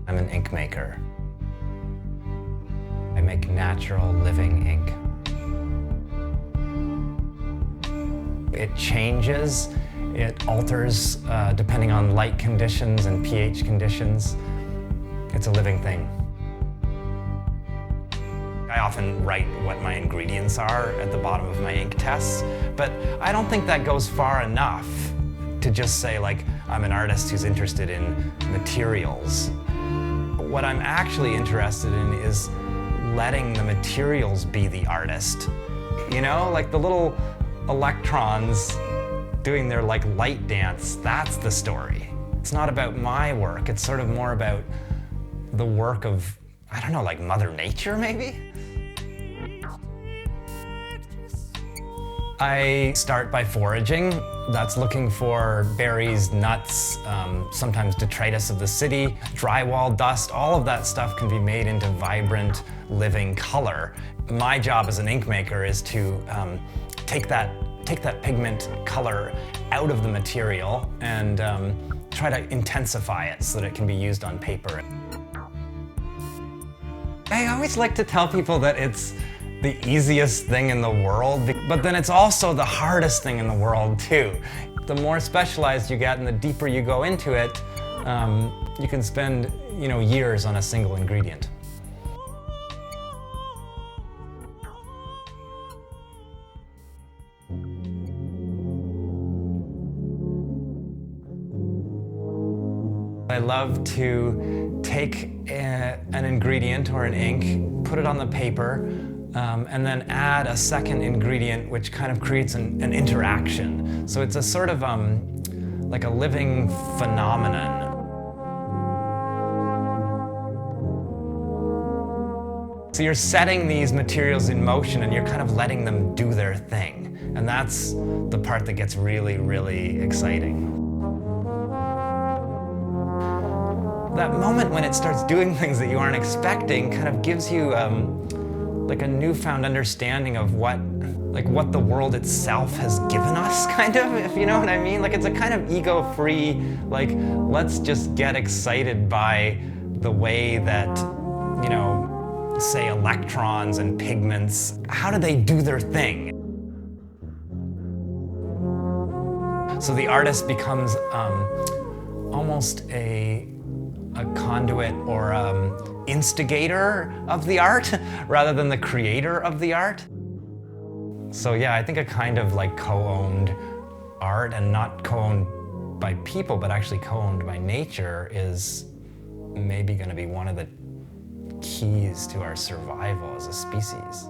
I'm an ink maker. I make natural living ink. It changes, it alters depending on light conditions and pH conditions. It's a living thing. I often write what my ingredients are at the bottom of my ink tests, but I don't think that goes far enough to just say, like, I'm an artist who's interested in materials. What I'm actually interested in is letting the materials be the artist. You know, like the little electrons doing their like light dance, that's the story. It's not about my work, it's sort of more about the work of, I don't know, like Mother Nature maybe? I start by foraging. That's looking for berries, nuts, sometimes detritus of the city, drywall dust. All of that stuff can be made into vibrant, living color. My job as an ink maker is to take that pigment color out of the material and try to intensify it so that it can be used on paper. I always like to tell people that it's the easiest thing in the world, but then it's also the hardest thing in the world too. The more specialized you get and the deeper you go into it, you can spend, years on a single ingredient. I love to take an ingredient or an ink, put it on the paper, and then add a second ingredient which kind of creates an interaction. So it's a sort of like a living phenomenon. So you're setting these materials in motion and you're kind of letting them do their thing. And that's the part that gets really, really exciting. That moment when it starts doing things that you aren't expecting kind of gives you like a newfound understanding of what the world itself has given us, kind of, if you know what I mean. Like, it's a kind of ego-free, like, let's just get excited by the way that, say electrons and pigments, how do they do their thing? So the artist becomes almost a conduit or instigator of the art rather than the creator of the art. So yeah, I think a kind of like co-owned art, and not co-owned by people, but actually co-owned by nature, is maybe going to be one of the keys to our survival as a species.